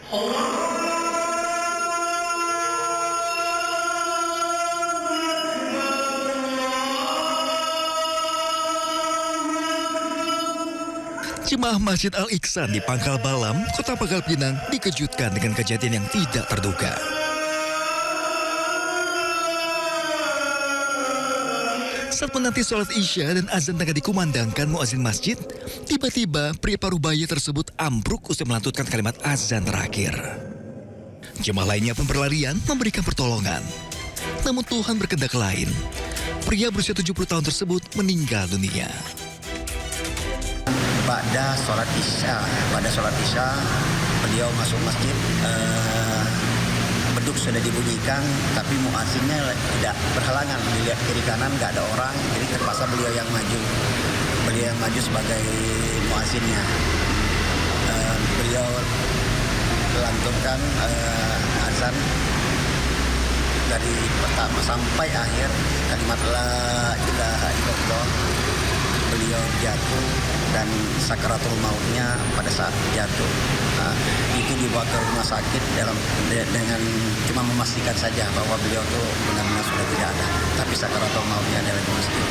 Jemaah Masjid Al-Ihsan di Pangkal Balam, Kota Pangkal Pinang dikejutkan dengan kejadian yang tidak terduga. Saat menanti sholat Isya dan azan tengah dikumandangkan muazin masjid, tiba-tiba pria paruh baya tersebut ambruk usai melantutkan kalimat azan terakhir. Jemaah lainnya pun berlarian memberikan pertolongan. Namun Tuhan berkehendak lain. Pria berusia 70 tahun tersebut meninggal dunia. Pada sholat Isya, beliau masuk masjid, beduk sudah dibunyikan, tapi muazzinnya tidak berhalangan. Dilihat kiri kanan nggak ada orang, jadi terpaksa beliau yang maju. Beliau yang maju sebagai muazzinnya. Beliau melantunkan azan dari pertama sampai akhir, kalimat la ilaha illallah. Beliau jatuh dan sakaratul mautnya pada saat jatuh itu dibawa ke rumah sakit dengan cuma memastikan saja bahwa beliau itu benar-benar sudah tidak ada, tapi sakaratul mautnya adalah di masjid.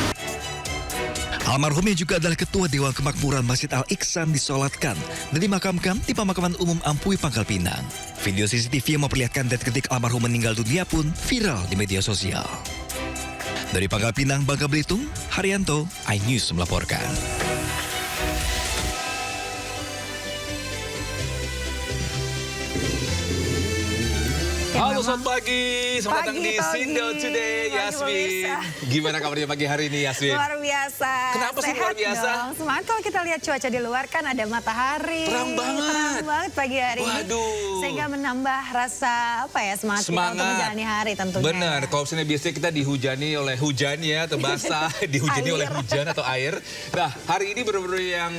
Almarhum yang juga adalah Ketua Dewan Kemakmuran Masjid Al-Ihsan disolatkan dan dimakamkan di Pemakaman Umum Ampui, Pangkal Pinang. Video CCTV yang memperlihatkan detik-detik almarhum meninggal dunia pun viral di media sosial. Dari Pangkal Pinang, Bangka Belitung, Haryanto, iNews melaporkan. Halo, selamat pagi. Selamat datang di Sindo Today, Yasmin. Gimana kabarnya pagi hari ini, Yasmin? Luar biasa. Kenapa sih luar biasa? Dong. Semangat kalau kita lihat cuaca di luar kan ada matahari. Terang banget pagi hari ini. Waduh. Sehingga menambah rasa semangat kita untuk menjalani hari tentunya. Benar. Kalau misalnya biasanya kita dihujani oleh hujan ya, atau basah, dihujani oleh hujan atau air. Nah, hari ini benar-benar yang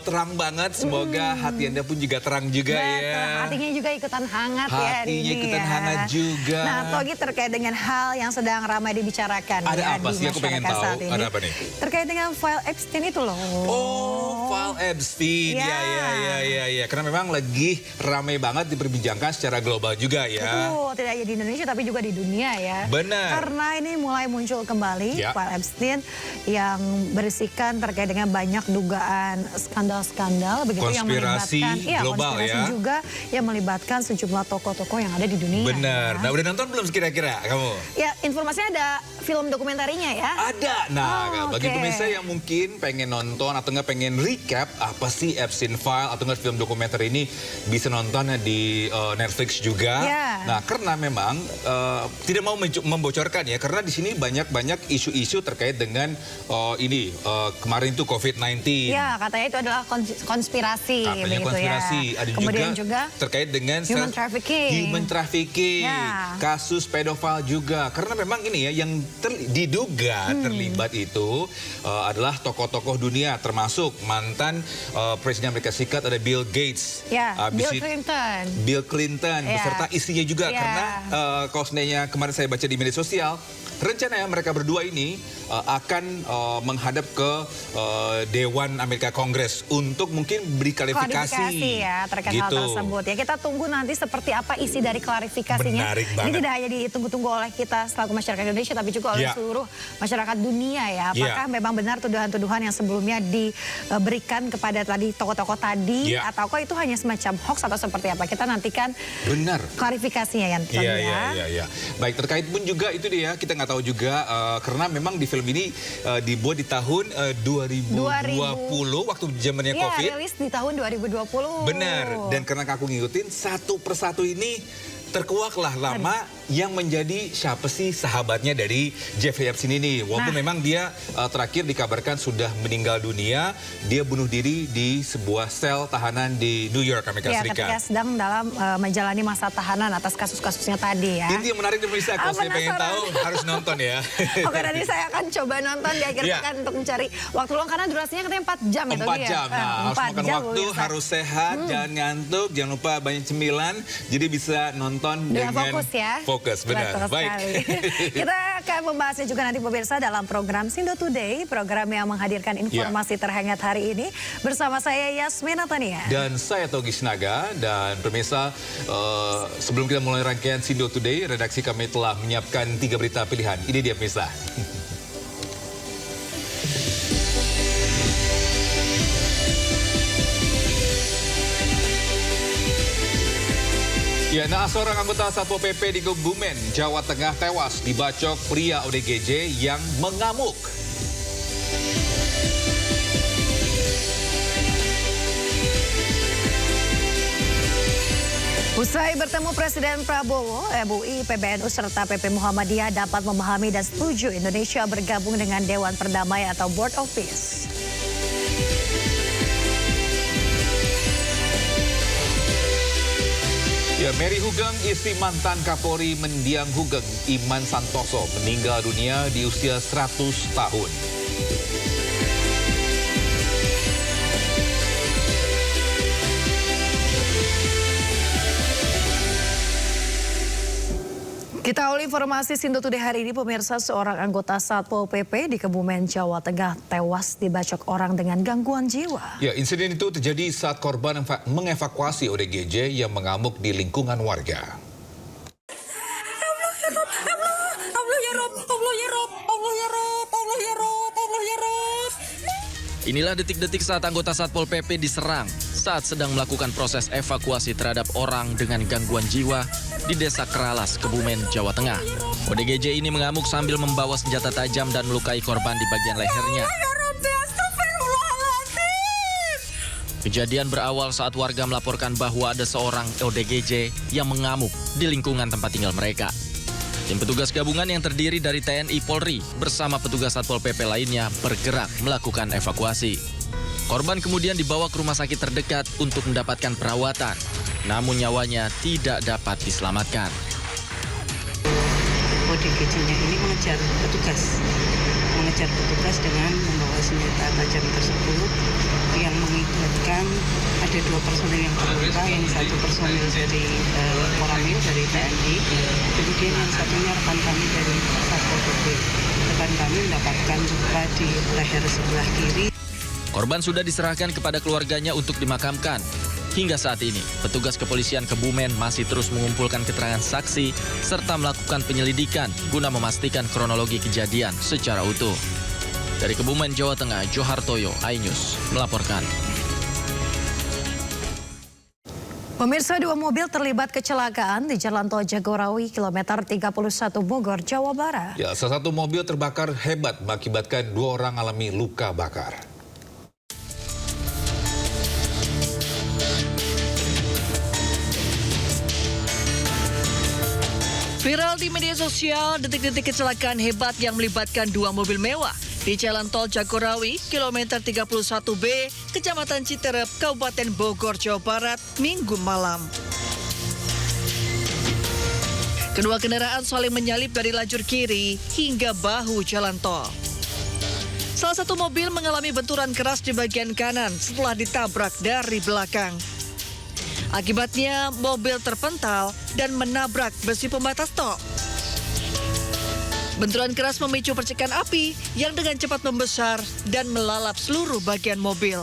terang banget. Semoga hati Anda pun juga terang juga ya. Hatinya juga ikutan hangat ya hari ini. Ikutan hangat juga. Nah, Togi, terkait dengan hal yang sedang ramai dibicarakan. Ada apa sih? Aku pengen tahu. Ada apa nih? Terkait dengan file Epstein itu loh. Oh, file Epstein. Ya. Karena memang lagi ramai banget diperbincangkan secara global juga ya. Betul, tidak hanya di Indonesia tapi juga di dunia ya. Benar. Karena ini mulai muncul kembali file Epstein yang berisikan terkait dengan banyak dugaan skandal-skandal begitu yang melibatkan global konspirasi juga yang melibatkan sejumlah tokoh-tokoh yang ada di dunia. Benar. Nah, udah nonton belum kira-kira kamu? Ya, informasinya ada film dokumentarinya ya. Ada. Nah, bagi pemirsa yang mungkin pengen nonton atau nggak pengen recap apa sih Epstein File atau nggak film dokumenter ini, bisa nonton di Netflix juga. Nah, karena memang tidak mau membocorkan ya, karena di sini banyak isu-isu terkait dengan kemarin itu COVID-19. Ya, katanya itu adalah konspirasi. Katanya konspirasi. Ya. Ada kemudian juga terkait dengan human trafficking. Kasus pedofil juga. Karena memang ini ya yang diduga terlibat itu adalah tokoh-tokoh dunia, termasuk mantan Presiden Amerika Serikat ada Bill Gates, Bill Clinton, beserta istrinya juga. Karena kalau seandainya kemarin saya baca di media sosial, rencananya mereka berdua ini akan menghadap ke Dewan Amerika Kongres untuk mungkin beri klarifikasi ya terkait hal tersebut. Ya, kita tunggu nanti seperti apa isi dari klarifikasinya. Menarik banget. Ini tidak hanya ditunggu-tunggu oleh kita selaku masyarakat Indonesia, tapi juga oleh seluruh masyarakat dunia ya. Apakah memang benar tuduhan-tuduhan yang sebelumnya diberikan kepada tadi tokoh-tokoh tadi, ataukah itu hanya semacam hoax atau seperti apa? Kita nantikan klarifikasinya ya. Iya. Baik, terkait pun juga itu dia, kita nggak tahu juga karena memang di film ini dibuat di tahun 2020 waktu zamannya COVID. Iya, rilis di tahun 2020. Benar, dan karena aku ngikutin satu persatu ini terkuaklah lama yang menjadi siapa sih sahabatnya dari Jeffrey Epstein ini. Walaupun memang dia terakhir dikabarkan sudah meninggal dunia, dia bunuh diri di sebuah sel tahanan di New York, Amerika Serikat. Ketika sedang dalam menjalani masa tahanan atas kasus-kasusnya tadi ya. Ini yang menarik pemirsa, kalau saya pengen tahu harus nonton ya. Oke, nanti saya akan coba nonton di akhir pekan untuk mencari waktu luang karena durasinya katanya 4 jam itu 4 jam. Nah, harus makan waktu, harus sehat, jangan ngantuk, jangan lupa banyak cemilan, jadi bisa nonton dengan fokus ya. fokus, benar. Betul Baik. sekali. Kita akan membahasnya juga nanti pemirsa dalam program Sindo Today, program yang menghadirkan informasi terhangat hari ini bersama saya Yasmina Tania. Dan saya Togi Sinaga. Dan pemirsa, sebelum kita mulai rangkaian Sindo Today, redaksi kami telah menyiapkan 3 berita pilihan. Ini dia pemirsa. Ya, naas seorang anggota Satpol PP di Kebumen, Jawa Tengah tewas dibacok pria ODGJ yang mengamuk. Usai bertemu Presiden Prabowo, MUI, PBNU, serta PP Muhammadiyah dapat memahami dan setuju Indonesia bergabung dengan Dewan Perdamaian atau Board of Peace. Ya, Mary Hugeng, istri mantan Kapolri Mendiang Hugeng, Iman Santoso, meninggal dunia di usia 100 tahun. Kita awali informasi Sindo Today hari ini, pemirsa. Seorang anggota Satpol PP di Kebumen, Jawa Tengah tewas dibacok orang dengan gangguan jiwa. Ya, insiden itu terjadi saat korban mengevakuasi ODGJ yang mengamuk di lingkungan warga. Inilah detik-detik saat anggota Satpol PP diserang saat sedang melakukan proses evakuasi terhadap orang dengan gangguan jiwa di Desa Keralas, Kebumen, Jawa Tengah. ODGJ ini mengamuk sambil membawa senjata tajam dan melukai korban di bagian lehernya. Kejadian berawal saat warga melaporkan bahwa ada seorang ODGJ yang mengamuk di lingkungan tempat tinggal mereka. Tim petugas gabungan yang terdiri dari TNI Polri bersama petugas Satpol PP lainnya bergerak melakukan evakuasi. Korban kemudian dibawa ke rumah sakit terdekat untuk mendapatkan perawatan, namun nyawanya tidak dapat diselamatkan. ODGJ-nya ini mengejar petugas dengan membawa senjata tajam tersebut yang mengibatkan ada 2 personil yang terluka, yang satu personil dari Koramil dari TNI, kemudian yang satunya rekan kami dari Satpol PP. Rekan kami mendapatkan luka di leher sebelah kiri. Korban sudah diserahkan kepada keluarganya untuk dimakamkan. Hingga saat ini, petugas kepolisian Kebumen masih terus mengumpulkan keterangan saksi serta melakukan penyelidikan guna memastikan kronologi kejadian secara utuh. Dari Kebumen, Jawa Tengah, Johartoyo, iNews melaporkan. Pemirsa, 2 mobil terlibat kecelakaan di Jalan Tol Jagorawi, kilometer 31 Bogor, Jawa Barat. Ya, salah satu mobil terbakar hebat mengakibatkan 2 orang alami luka bakar. Viral di media sosial, detik-detik kecelakaan hebat yang melibatkan 2 mobil mewah di Jalan Tol Jagorawi, kilometer 31B, Kecamatan Citerep, Kabupaten Bogor, Jawa Barat, Minggu malam. Kedua kendaraan saling menyalip dari lajur kiri hingga bahu jalan tol. Salah satu mobil mengalami benturan keras di bagian kanan setelah ditabrak dari belakang. Akibatnya mobil terpental dan menabrak besi pembatas tol. Benturan keras memicu percikan api yang dengan cepat membesar dan melalap seluruh bagian mobil.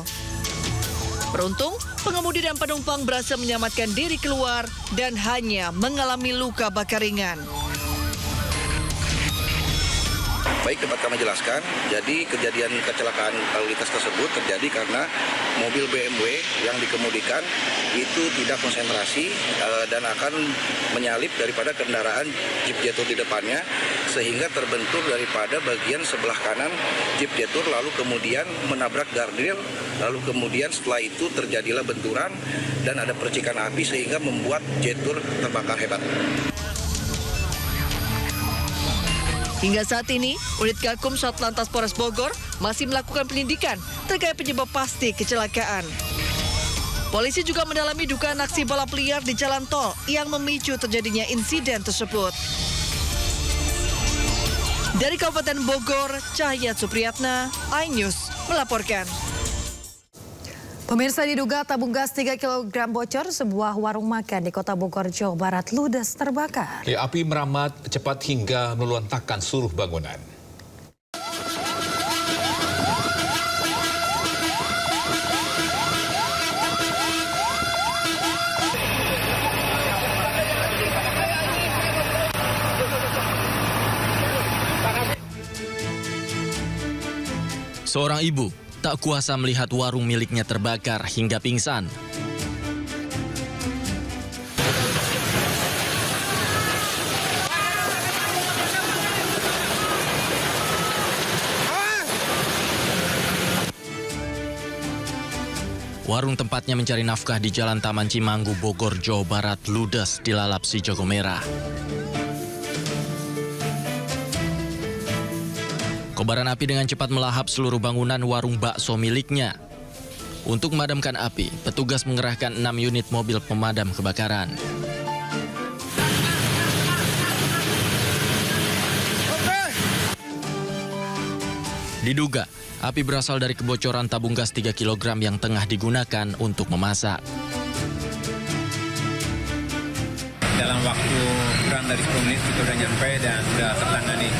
Beruntung, pengemudi dan penumpang berhasil menyelamatkan diri keluar dan hanya mengalami luka bakar ringan. Baik, dapat kami jelaskan, jadi kejadian kecelakaan lalu lintas tersebut terjadi karena mobil BMW yang dikemudikan itu tidak konsentrasi dan akan menyalip daripada kendaraan Jeep Jetour di depannya, sehingga terbentur daripada bagian sebelah kanan Jeep Jetour, lalu kemudian menabrak guardrail, lalu kemudian setelah itu terjadilah benturan dan ada percikan api sehingga membuat Jetour terbakar hebat. Hingga saat ini, unit Gakum Satlantas Polres Bogor masih melakukan penyelidikan terkait penyebab pasti kecelakaan. Polisi juga mendalami dugaan aksi balap liar di jalan tol yang memicu terjadinya insiden tersebut. Dari Kabupaten Bogor, Cahya Supriyatna, iNews melaporkan. Pemirsa, diduga tabung gas 3 kg bocor, sebuah warung makan di Kota Bogor, Jawa Barat ludes terbakar. Ya, api merambat cepat hingga meluntakkan seluruh bangunan. Seorang ibu tak kuasa melihat warung miliknya terbakar hingga pingsan. Warung tempatnya mencari nafkah di Jalan Taman Cimanggu, Bogor, Jawa Barat ludes dilalap si jago merah. Kobaran api dengan cepat melahap seluruh bangunan warung bakso miliknya. Untuk memadamkan api, petugas mengerahkan 6 unit mobil pemadam kebakaran. Diduga, api berasal dari kebocoran tabung gas 3 kg yang tengah digunakan untuk memasak. Dalam waktu kurang dari 10 menit kita sudah nyampe dan sudah tertangani.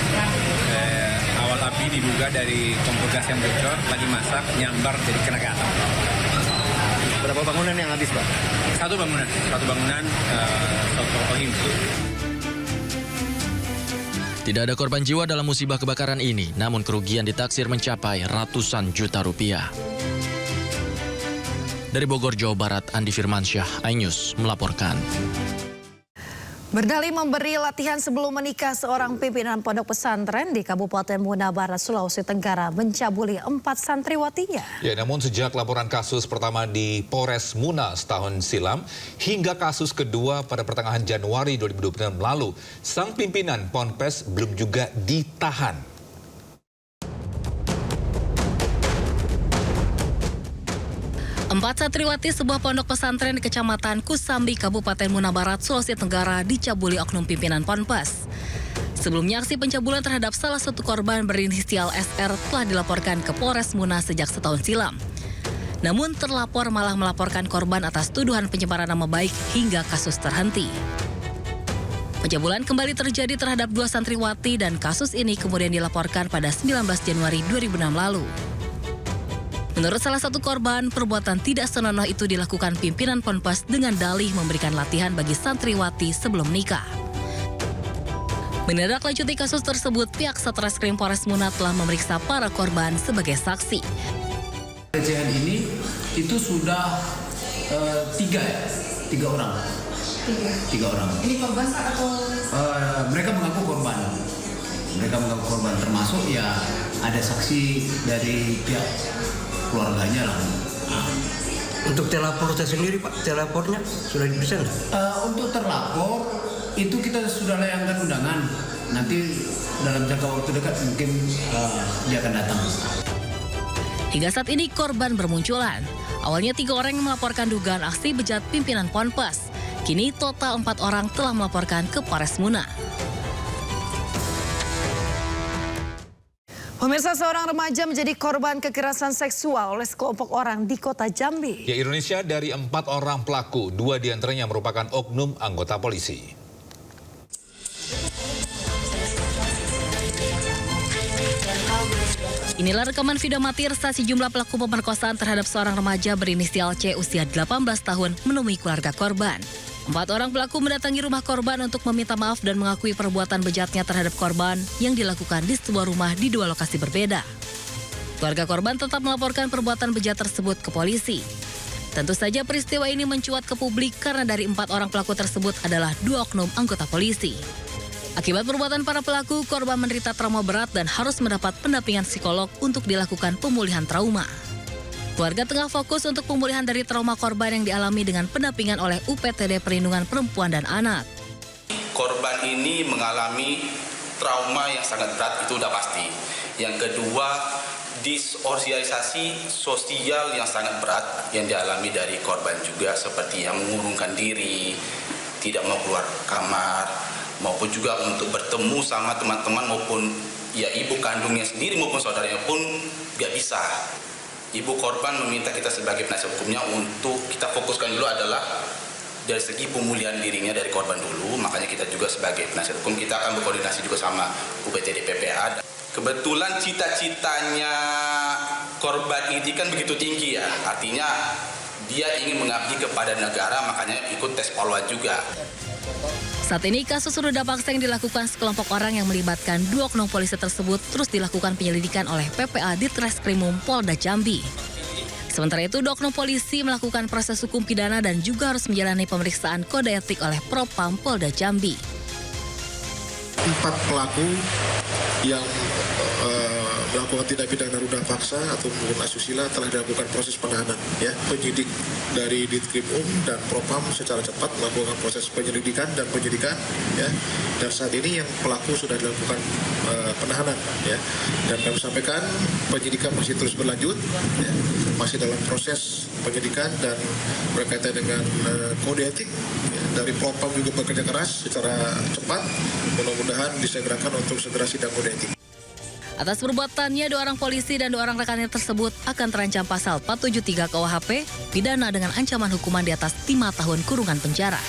Awal api diduga dari kompor gas yang bocor, lagi masak, nyambar jadi kena ke atap. Berapa bangunan yang habis, Pak? Satu bangunan, Sotohim. Tidak ada korban jiwa dalam musibah kebakaran ini, namun kerugian ditaksir mencapai ratusan juta rupiah. Dari Bogor, Jawa Barat, Andi Firmansyah, iNews melaporkan. Berdalih memberi latihan sebelum menikah, seorang pimpinan pondok pesantren di Kabupaten Muna Barat, Sulawesi Tenggara mencabuli 4 santriwatinya. Ya, namun sejak laporan kasus pertama di Polres Muna setahun silam hingga kasus kedua pada pertengahan Januari 2026 lalu, sang pimpinan Ponpes belum juga ditahan. 4 santriwati sebuah pondok pesantren di Kecamatan Kusambi, Kabupaten Muna Barat, Sulawesi Tenggara dicabuli oknum pimpinan Ponpes. Sebelumnya aksi pencabulan terhadap salah satu korban berinisial SR telah dilaporkan ke Polres Muna sejak setahun silam. Namun terlapor malah melaporkan korban atas tuduhan pencemaran nama baik hingga kasus terhenti. Pencabulan kembali terjadi terhadap 2 santriwati dan kasus ini kemudian dilaporkan pada 19 Januari 2006 lalu. Menurut salah satu korban, perbuatan tidak senonoh itu dilakukan pimpinan Ponpes dengan dalih memberikan latihan bagi santriwati sebelum nikah. Menindaklanjuti kasus tersebut, pihak Satreskrim Polres Muna telah memeriksa para korban sebagai saksi. Pelecehan ini itu sudah 3 orang. 3 orang. Ini korban atau? Mereka mengaku korban. Termasuk ya ada saksi dari pihak keluarganya lah. Untuk terlapornya sendiri, Pak, terlapornya sudah diperiksa nggak? Untuk terlapor itu kita sudah layangkan undangan. Nanti dalam jangka waktu dekat mungkin dia akan datang. Hingga saat ini korban bermunculan. Awalnya 3 orang yang melaporkan dugaan aksi bejat pimpinan Ponpes. Kini total 4 orang telah melaporkan ke Polres Muna. Pemirsa, seorang remaja menjadi korban kekerasan seksual oleh sekelompok orang di Kota Jambi. Ya, Indonesia dari 4 orang pelaku, 2 diantaranya merupakan oknum anggota polisi. Inilah rekaman video amatir saat sejumlah pelaku pemerkosaan terhadap seorang remaja berinisial C usia 18 tahun menemui keluarga korban. 4 orang pelaku mendatangi rumah korban untuk meminta maaf dan mengakui perbuatan bejatnya terhadap korban yang dilakukan di sebuah rumah di 2 lokasi berbeda. Keluarga korban tetap melaporkan perbuatan bejat tersebut ke polisi. Tentu saja peristiwa ini mencuat ke publik karena dari 4 orang pelaku tersebut adalah 2 oknum anggota polisi. Akibat perbuatan para pelaku, korban menderita trauma berat dan harus mendapat pendampingan psikolog untuk dilakukan pemulihan trauma. Keluarga tengah fokus untuk pemulihan dari trauma korban yang dialami dengan pendampingan oleh UPTD Perlindungan Perempuan dan Anak. Korban ini mengalami trauma yang sangat berat, itu udah pasti. Yang kedua, disosialisasi sosial yang sangat berat yang dialami dari korban juga, seperti yang mengurungkan diri, tidak mau keluar kamar, maupun juga untuk bertemu sama teman-teman maupun ya ibu kandungnya sendiri maupun saudaranya pun gak bisa. ibu korban meminta kita sebagai penasihat hukumnya untuk kita fokuskan dulu adalah dari segi pemulihan dirinya dari korban dulu. Makanya kita juga sebagai penasihat hukum kita akan berkoordinasi juga sama UPTD PPA. Kebetulan cita-citanya korban ini kan begitu tinggi ya, artinya dia ingin mengabdi kepada negara, makanya ikut tes polwan juga. Saat ini kasus ruda paksa yang dilakukan sekelompok orang yang melibatkan 2 oknum polisi tersebut terus dilakukan penyelidikan oleh PPA Ditreskrimum Polda Jambi. Sementara itu, 2 oknum polisi melakukan proses hukum pidana dan juga harus menjalani pemeriksaan kode etik oleh Propam Polda Jambi. 4 pelaku yang melakukan tindak pidana ruda paksa atau menggunakan asusila telah dilakukan proses penahanan. Ya, penyidik dari Ditkrimum dan Propam secara cepat melakukan proses penyelidikan dan penyidikan. Ya, dan saat ini yang pelaku sudah dilakukan penahanan. Ya, dan kami sampaikan penyidikan masih terus berlanjut. Ya, masih dalam proses penyidikan dan berkaitan dengan kode etik. Ya, dari Propam juga bekerja keras secara cepat. Mudah-mudahan disegerakan untuk segera sidang kode etik. Atas perbuatannya, 2 orang polisi dan 2 orang rekannya tersebut akan terancam pasal 473 KUHP, pidana dengan ancaman hukuman di atas 5 tahun kurungan penjara.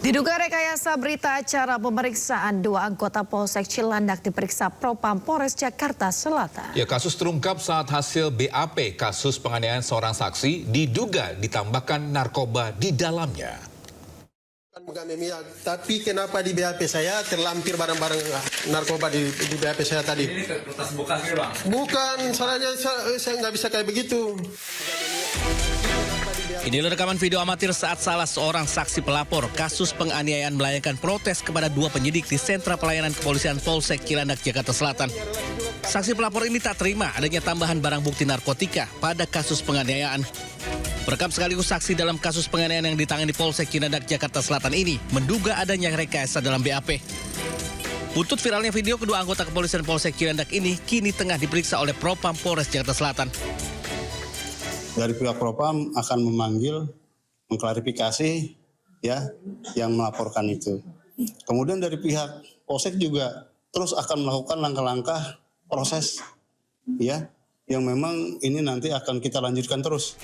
Diduga rekayasa berita acara pemeriksaan 2 anggota Polsek Cilandak diperiksa Propam Polres Jakarta Selatan. Ya, kasus terungkap saat hasil BAP kasus penganiayaan seorang saksi diduga ditambahkan narkoba di dalamnya. Tapi kenapa di BAP saya terlampir barang-barang narkoba di BAP saya tadi? Ini kertas bekas gitu, Bang? Bukan, salahnya saya nggak bisa kayak begitu. Inilah rekaman video amatir saat salah seorang saksi pelapor kasus penganiayaan melayangkan protes kepada 2 penyidik di Sentra Pelayanan Kepolisian Polsek Cilandak, Jakarta Selatan. Saksi pelapor ini tak terima adanya tambahan barang bukti narkotika pada kasus penganiayaan. Perekam sekaligus saksi dalam kasus penganiayaan yang ditangani Polsek Cilandak, Jakarta Selatan ini menduga adanya rekayasa dalam BAP. Buntut viralnya video kedua anggota kepolisian Polsek Cilandak ini kini tengah diperiksa oleh Propam Polres Jakarta Selatan. Dari pihak Propam akan memanggil, mengklarifikasi ya yang melaporkan itu. Kemudian dari pihak Polsek juga terus akan melakukan langkah-langkah proses ya yang memang ini nanti akan kita lanjutkan terus.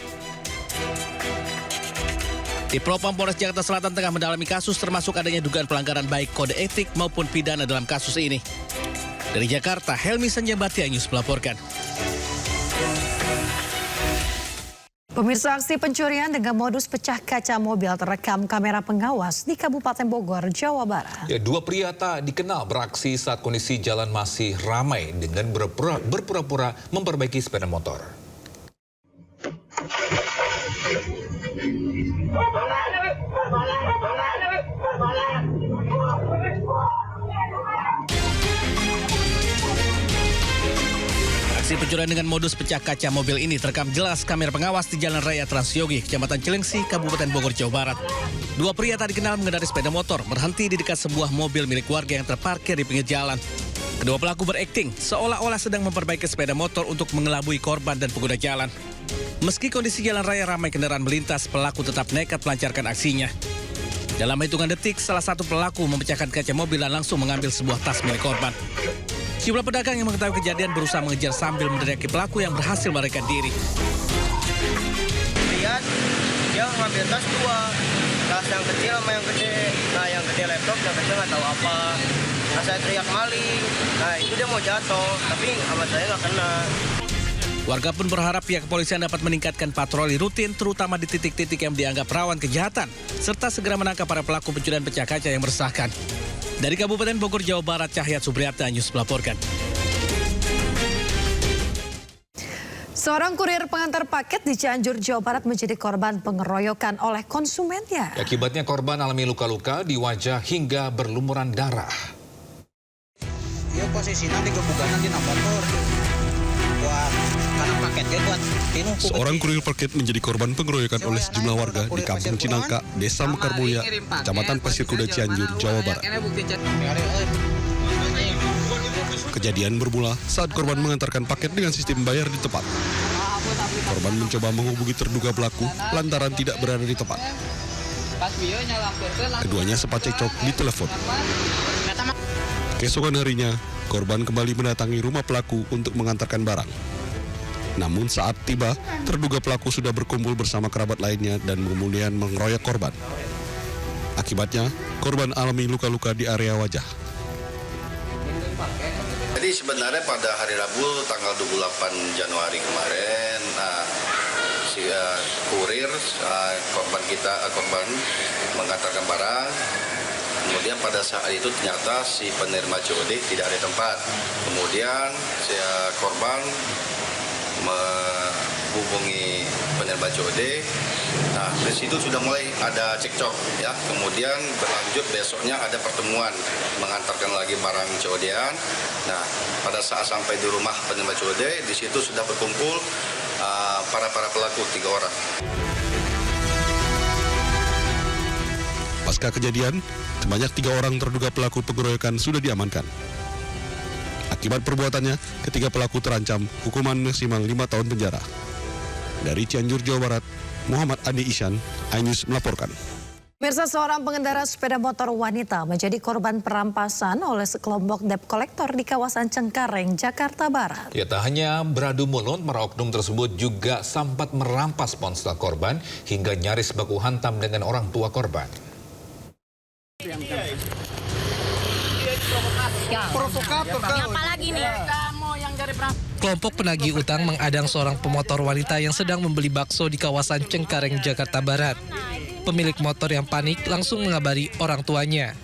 Di Propam Polres Jakarta Selatan tengah mendalami kasus termasuk adanya dugaan pelanggaran baik kode etik maupun pidana dalam kasus ini. Dari Jakarta, Helmi Sanjambati News melaporkan. Pemirsa, aksi pencurian dengan modus pecah kaca mobil terekam kamera pengawas di Kabupaten Bogor, Jawa Barat. Ya, 2 pria tak dikenal beraksi saat kondisi jalan masih ramai dengan berpura-pura memperbaiki sepeda motor. Aksi pencurian dengan modus pecah kaca mobil ini terekam jelas kamera pengawas di Jalan Raya Transyogi, Kecamatan Cilengsi, Kabupaten Bogor, Jawa Barat. 2 pria tak dikenal mengendarai sepeda motor berhenti di dekat sebuah mobil milik warga yang terparkir di pinggir jalan. Kedua pelaku berakting seolah-olah sedang memperbaiki sepeda motor untuk mengelabui korban dan pengguna jalan. Meski kondisi jalan raya ramai kendaraan melintas, pelaku tetap nekat melancarkan aksinya. Dalam hitungan detik, salah satu pelaku memecahkan kaca mobil dan langsung mengambil sebuah tas milik korban. Sejumlah pedagang yang mengetahui kejadian berusaha mengejar sambil meneriaki pelaku yang berhasil melarikan diri. Lihat, dia ngambil tas 2, tas yang kecil sama yang gede. Nah, yang gede laptop, yang kecil nggak tahu apa. Nah, saya teriak maling. Nah, itu dia mau jatuh, tapi sama saya nggak kena. Warga pun berharap pihak kepolisian dapat meningkatkan patroli rutin, terutama di titik-titik yang dianggap rawan kejahatan, serta segera menangkap para pelaku pencurian pecah kaca yang meresahkan. Dari Kabupaten Bogor, Jawa Barat, Cahyat Supriyatna News melaporkan. Seorang kurir pengantar paket di Cianjur, Jawa Barat menjadi korban pengeroyokan oleh konsumennya. Akibatnya korban alami luka-luka di wajah hingga berlumuran darah. Dia posisinya digebukan nanti motor. Buat karena paketnya buat seorang kurir paket menjadi korban pengeroyokan oleh sejumlah warga di Kampung Cinangka, Desa Mekarmulia, Kecamatan Pasir Kuda, Cianjur, Jawa Barat. Kejadian bermula saat korban mengantarkan paket dengan sistem bayar di tempat. Korban mencoba menghubungi terduga pelaku lantaran tidak berada di tempat. Keduanya sempat cekcok di telepon. Keesokan harinya, korban kembali mendatangi rumah pelaku untuk mengantarkan barang. Namun saat tiba, terduga pelaku sudah berkumpul bersama kerabat lainnya dan kemudian mengeroyok korban. Akibatnya, korban alami luka-luka di area wajah. Jadi sebenarnya pada hari Rabu tanggal 28 Januari kemarin, si kurir korban mengantarkan barang. Kemudian pada saat itu ternyata si penerima COD tidak ada tempat. Kemudian si korban menghubungi penerima COD. Nah, dari situ sudah mulai ada cekcok ya. Kemudian berlanjut besoknya ada pertemuan mengantarkan lagi barang COD-an. Nah, pada saat sampai di rumah penerima COD, di situ sudah berkumpul para pelaku 3 orang. Pasca kejadian, sebanyak 3 orang terduga pelaku pengeroyokan sudah diamankan. Akibat perbuatannya, ketiga pelaku terancam hukuman maksimal 5 tahun penjara. Dari Cianjur, Jawa Barat, Muhammad Adi Isyan, iNews melaporkan. Pemirsa, seorang pengendara sepeda motor wanita menjadi korban perampasan oleh sekelompok debt collector di kawasan Cengkareng, Jakarta Barat. Ya, tak hanya beradu mulut, para oknum tersebut juga sempat merampas ponsel korban hingga nyaris baku hantam dengan orang tua korban. Provokator kamu. Apalagi nih? Kamu yang dari Kelompok penagih utang mengadang seorang pemotor wanita yang sedang membeli bakso di kawasan Cengkareng, Jakarta Barat. Pemilik motor yang panik langsung mengabari orang tuanya.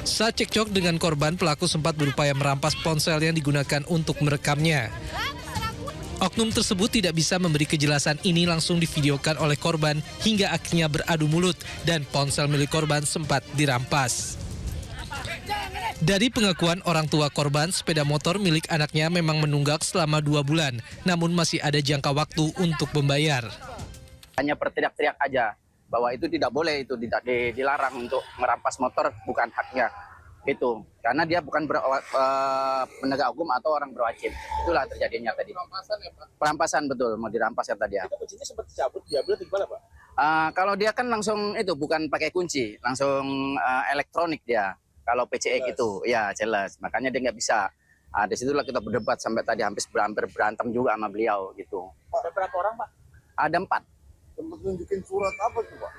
Saat cekcok dengan korban, pelaku sempat berupaya merampas ponsel yang digunakan untuk merekamnya. Oknum tersebut tidak bisa memberi kejelasan, ini langsung divideokan oleh korban hingga akhirnya beradu mulut dan ponsel milik korban sempat dirampas. Dari pengakuan orang tua korban, sepeda motor milik anaknya memang menunggak selama 2 bulan, namun masih ada jangka waktu untuk membayar. Hanya berteriak-teriak aja bahwa itu tidak boleh, itu tidak dilarang untuk merampas motor, bukan haknya. Itu karena dia bukan penegak hukum atau orang berwajib. Itulah terjadinya tadi. Perampasan ya, Pak? Perampasan, betul, mau dirampas ya tadi ya. Kuncinya sempat dicabut, diambil di mana, Pak? Kalau dia kan langsung itu bukan pakai kunci, langsung elektronik dia. Kalau PCX itu, ya jelas. Makanya dia nggak bisa. Di situlah kita berdebat sampai tadi hampir berantem juga sama beliau gitu. Ada berapa orang, Pak? Ada 4. Sempat nunjukin surat apa tuh, Pak?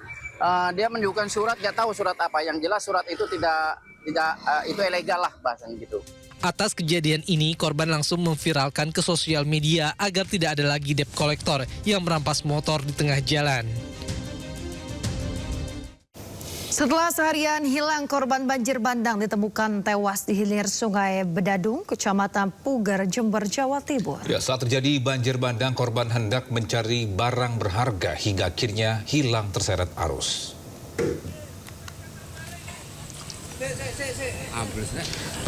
Dia menunjukkan surat, nggak tahu surat apa. Yang jelas surat itu tidak itu ilegal lah bahasanya gitu. Atas kejadian ini, korban langsung memviralkan ke sosial media agar tidak ada lagi debt collector yang merampas motor di tengah jalan. Setelah seharian hilang, korban banjir bandang ditemukan tewas di hilir Sungai Bedadung, Kecamatan Puger, Jember, Jawa Timur. Ya, saat terjadi banjir bandang, korban hendak mencari barang berharga hingga akhirnya hilang terseret arus.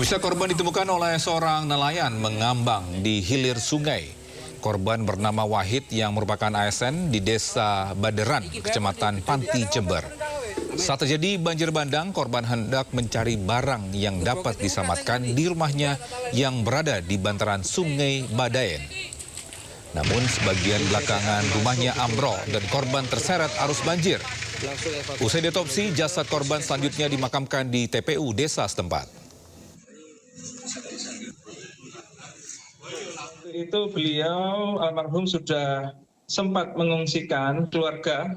Bisa korban ditemukan oleh seorang nelayan mengambang di hilir sungai. Korban bernama Wahid yang merupakan ASN di Desa Baderan, Kecamatan Panti, Jember. Saat terjadi banjir bandang, korban hendak mencari barang yang dapat diselamatkan di rumahnya yang berada di bantaran Sungai Badaen. Namun sebagian belakangan rumahnya ambrol dan korban terseret arus banjir. Usai diotopsi, jasad korban selanjutnya dimakamkan di TPU desa setempat. Itu beliau almarhum sudah sempat mengungsikan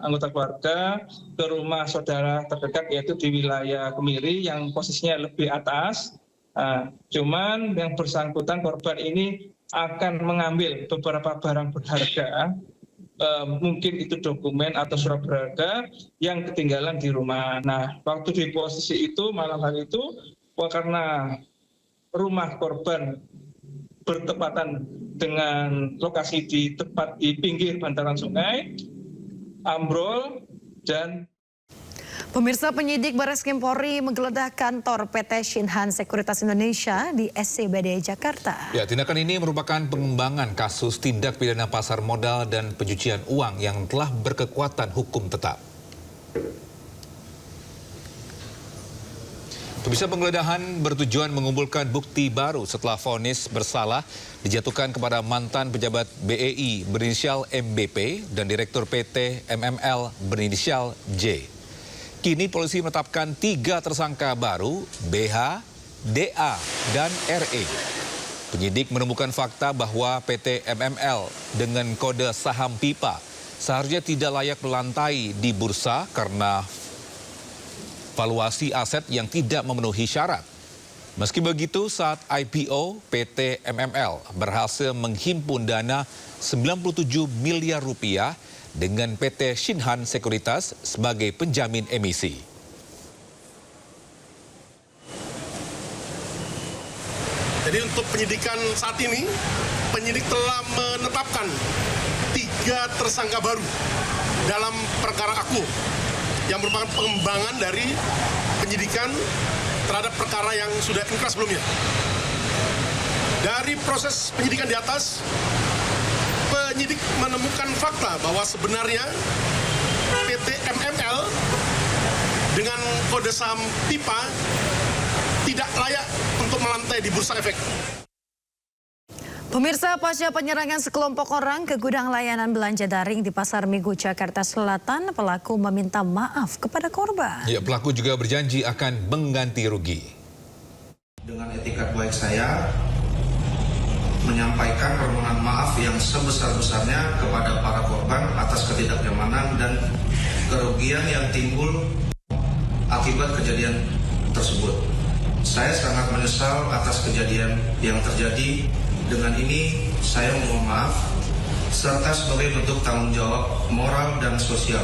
anggota keluarga ke rumah saudara terdekat, yaitu di wilayah Kemiri yang posisinya lebih atas. Cuman yang bersangkutan korban ini akan mengambil beberapa barang berharga, mungkin itu dokumen atau surat berharga yang ketinggalan di rumah. Nah, waktu di posisi itu malam hari itu, karena rumah korban bertepatan dengan lokasi tepat di pinggir bantaran sungai, ambrol dan... Pemirsa, penyidik Barreskrim Polri menggeledah kantor PT Shinhan Sekuritas Indonesia di SCBD Jakarta. Ya, tindakan ini merupakan pengembangan kasus tindak pidana pasar modal dan pencucian uang yang telah berkekuatan hukum tetap. Pemirsa, penggeledahan bertujuan mengumpulkan bukti baru setelah vonis bersalah dijatuhkan kepada mantan pejabat BEI berinisial MBP dan Direktur PT MML berinisial J. Kini polisi menetapkan 3 tersangka baru, BH, DA, dan RE. Penyidik menemukan fakta bahwa PT MML dengan kode saham pipa seharusnya tidak layak melantai di bursa karena valuasi aset yang tidak memenuhi syarat. Meski begitu, saat IPO, PT MML berhasil menghimpun dana 97 miliar rupiah dengan PT Shinhan Sekuritas sebagai penjamin emisi. Jadi untuk penyidikan saat ini, penyidik telah menetapkan 3 tersangka baru dalam perkara Aku yang merupakan pengembangan dari penyidikan terhadap perkara yang sudah inkrah sebelumnya. Dari proses penyidikan di atas, penyidik menemukan fakta bahwa sebenarnya PT MML dengan kode saham pipa tidak layak untuk melantai di bursa efek. Pemirsa, pasca penyerangan sekelompok orang ke gudang layanan belanja daring di Pasar Minggu, Jakarta Selatan, pelaku meminta maaf kepada korban. Ya, pelaku juga berjanji akan mengganti rugi. Dengan etikat baik saya, menyampaikan permohonan maaf yang sebesar-besarnya kepada para korban atas ketidaknyamanan dan kerugian yang timbul akibat kejadian tersebut. Saya sangat menyesal atas kejadian yang terjadi. Dengan ini saya mohon maaf serta sebagai bentuk tanggung jawab moral dan sosial.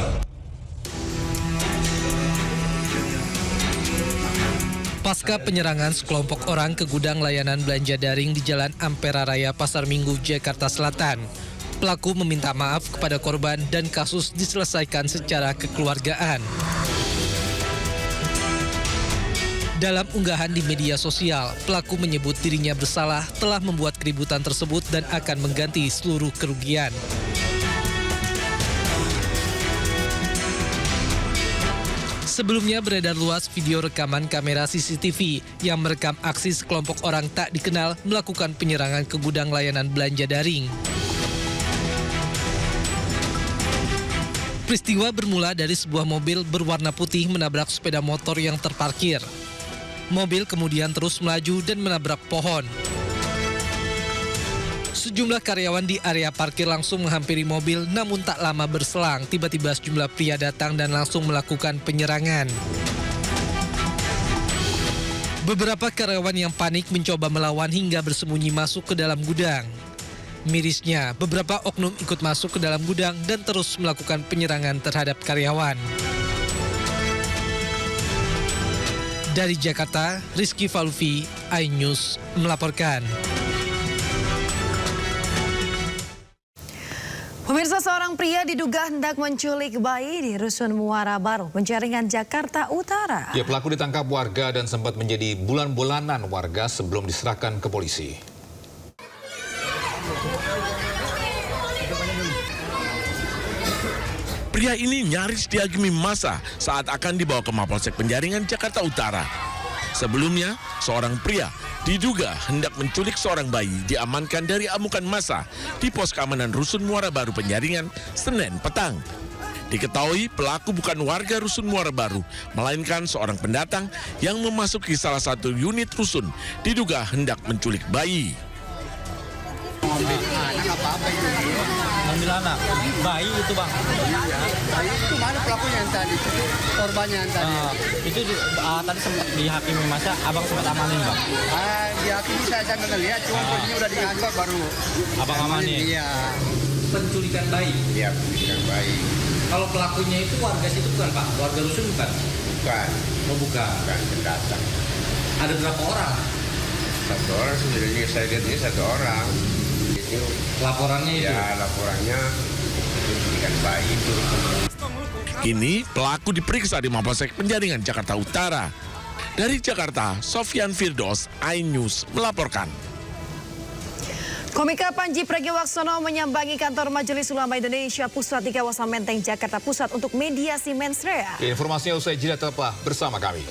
Pasca penyerangan sekelompok orang ke gudang layanan belanja daring di Jalan Ampera Raya Pasar Minggu, Jakarta Selatan, pelaku meminta maaf kepada korban dan kasus diselesaikan secara kekeluargaan. Dalam unggahan di media sosial, pelaku menyebut dirinya bersalah telah membuat keributan tersebut dan akan mengganti seluruh kerugian. Sebelumnya beredar luas video rekaman kamera CCTV yang merekam aksi sekelompok orang tak dikenal melakukan penyerangan ke gudang layanan belanja daring. Peristiwa bermula dari sebuah mobil berwarna putih menabrak sepeda motor yang terparkir. Mobil kemudian terus melaju dan menabrak pohon. Sejumlah karyawan di area parkir langsung menghampiri mobil, namun tak lama berselang, tiba-tiba sejumlah pria datang dan langsung melakukan penyerangan. Beberapa karyawan yang panik mencoba melawan hingga bersembunyi masuk ke dalam gudang. Mirisnya, beberapa oknum ikut masuk ke dalam gudang dan terus melakukan penyerangan terhadap karyawan. Dari Jakarta, Rizky Falufi, iNews melaporkan. Pemirsa, seorang pria diduga hendak menculik bayi di Rusun Muara Baru, Penjaringan, Jakarta Utara. Ya, pelaku ditangkap warga dan sempat menjadi bulan-bulanan warga sebelum diserahkan ke polisi. Pria ini nyaris dihakimi massa saat akan dibawa ke Mapolsek Penjaringan, Jakarta Utara. Sebelumnya, seorang pria diduga hendak menculik seorang bayi diamankan dari amukan massa di pos keamanan Rusun Muara Baru Penjaringan, Senin petang. Diketahui pelaku bukan warga Rusun Muara Baru, melainkan seorang pendatang yang memasuki salah satu unit rusun diduga hendak menculik bayi. Anak apa-apa itu? Ambil anak, bayi itu bang. Bayi itu mana pelakunya yang tadi? Korbannya yang tadi? Itu tadi sempat dihakimi masa, abang sempat amanin bang? Dihakimi saya jangan ngeliat, cuma polisi udah dianggap baru. Abang amanin? Iya. Penculikan bayi? Iya, penculikan bayi. Kalau pelakunya itu warga situ bukan pak? Warga rusun bukan? Bukan. Oh bukan? Bukan, pendatang. Ada berapa orang? Satu orang sebenarnya, saya lihat ini satu orang. Itu laporannya itu? Ya, laporannya penculikan bayi itu. Kini pelaku diperiksa di Mapolsek Penjaringan, Jakarta Utara. Dari Jakarta, Sofyan Firdaus, iNews melaporkan. Komika Panji Pragiwaksono menyambangi kantor Majelis Ulama Indonesia Pusat di kawasan Menteng, Jakarta Pusat untuk mediasi mensrea. Informasinya usai jeda, tetaplah bersama kami.